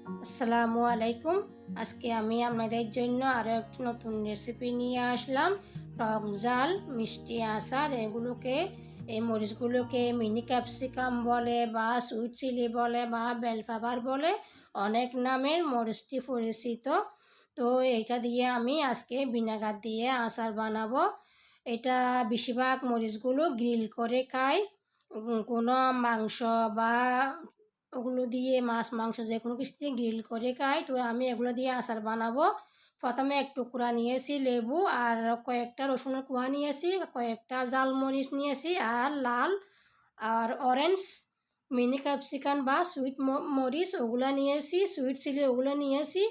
আসসালামু আলাইকুম। আজকে আমি আপনাদের জন্য আরও একটি নতুন রেসিপি নিয়ে আসলাম। টক ঝাল মিষ্টি আচার। এই মরিচগুলোকে মিনি ক্যাপসিকাম বলে বা সুইট চিলি বলে বা বেল পেপার বলে, অনেক নামের মরিচটি পরিচিত। তো এটা দিয়ে আমি আজকে ভিনেগার দিয়ে আচার বানাবো। এটা বেশিরভাগ মরিচগুলো গ্রিল করে খাই। কোনো মাংস বা ওগুলো দিয়ে মাছ মাংস যে কোনো কিছু দিয়ে গ্রিল করে খাই। তো আমি এগুলো দিয়ে আচার বানাবো। প্রথমে এক টুকরা নিয়েছি লেবু, আর কয়েকটা রসুনের কোয়া নিয়েছি, কয়েকটা জালমরিচ নিয়েছি, আর লাল আর অরেঞ্জ মিনি ক্যাপসিকাম বা সুইট মরিচ ওগুলো নিয়েছি, সুইট চিলি ওগুলো নিয়েছি।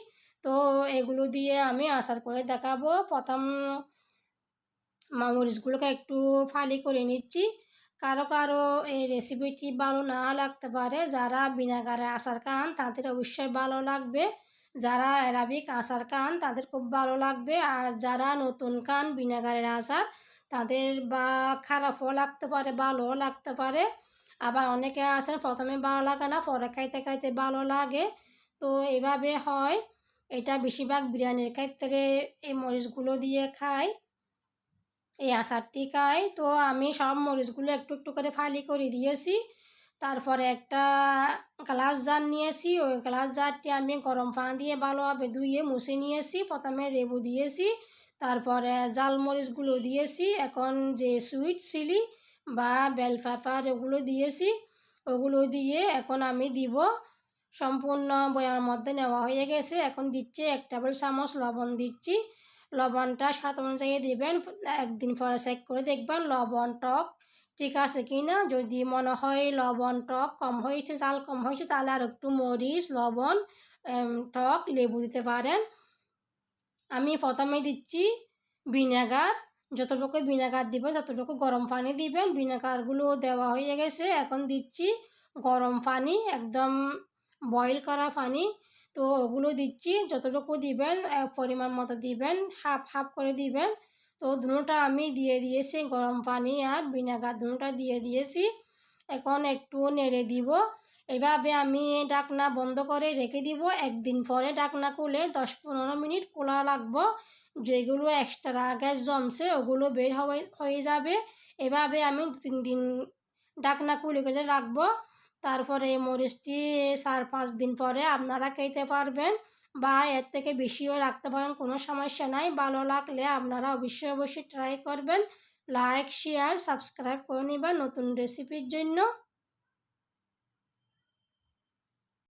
তো এগুলো দিয়ে আমি আচার করে দেখাবো। প্রথম মরিচগুলোকে একটু ফালি করে নিচ্ছি। কারো কারো এই রেসিপিটি ভালো না লাগতে পারে। যারা ভিনেগারে আচার খান তাদের অবশ্যই ভালো লাগবে, যারা অ্যারাবিক আচার খান তাদের খুব ভালো লাগবে, আর যারা নতুন খান ভিনেগারের আচার তাদের বা খারাপও লাগতে পারে, ভালোও লাগতে পারে। আবার অনেকে আছে প্রথমে ভালো লাগে না, পরে খাইতে খাইতে ভালো লাগে। তো এভাবে হয়। এটা বেশিরভাগ বিরিয়ানির ক্ষেত্রে এই মরিচগুলো দিয়ে খায়, এই আচারটি খাই। তো আমি সব মরিচগুলো একটু একটু করে ফালি করে দিয়েছি। তারপরে একটা গ্লাস জার নিয়েছি, ওই গ্লাস জারটি আমি গরম পানি দিয়ে ভালোভাবে ধুয়ে মুছে নিয়েছি। প্রথমে লেবু দিয়েছি, তারপরে জাল মরিচগুলো দিয়েছি। এখন যে সুইট চিলি বা বেল পেপার ওগুলো দিয়েছি, ওগুলো দিয়ে এখন আমি দিব। সম্পূর্ণ বয়ামের মধ্যে নেওয়া হয়ে গেছে। এখন দিচ্ছি 1 টেবিল চামচ লবণ দিচ্ছি। লবণটা স্বাদ অনুযায়ী দিবেন। একদিন পরে চেক করে দেখবেন লবণ টক ঠিক আছে কি না। যদি মনে হয় লবণ টক কম হয়েছে, ঝাল কম হয়েছে, তাহলে আর একটু মরিচ লবণ টক লেবু দিতে পারেন। আমি প্রথমে দিচ্ছি ভিনেগার। যতটুকু ভিনেগার দিবেন ততটুকু গরম পানি দিবেন। ভিনেগারগুলো দেওয়া হয়ে গেছে। এখন দিচ্ছি গরম পানি, একদম বয়েল করা পানি। তো ওগুলো দিচ্ছি, যতটুকু দিবেন পরিমাণ মতো দিবেন, হাফ হাফ করে দিবেন। তো দুটোটা আমি দিয়ে দিয়েছি, গরম পানি আর ভিনেগার দুটোটা দিয়ে দিয়েছি। এখন একটু নেড়ে দিব। এভাবে আমি ঢাকনা বন্ধ করে রেখে দিব। একদিন পরে ঢাকনা খুলে 10-15 মিনিট খোলা রাখবো। যেগুলো এক্সট্রা গ্যাস জমছে ওগুলো বের হয়ে যাবে। এভাবে আমি 3 দিন ঢাকনা খুলে করে রাখবো। তারপরে এই মরিচটি 4-5 দিন পরে আপনারা খেতে পারবেন, বা এর থেকে বেশিও রাখতে পারেন, কোনো সমস্যা নাই। ভালো লাগলে আপনারা অবশ্যই অবশ্যই ট্রাই করবেন। লাইক শেয়ার সাবস্ক্রাইব করে নেবেন নতুন রেসিপির জন্য।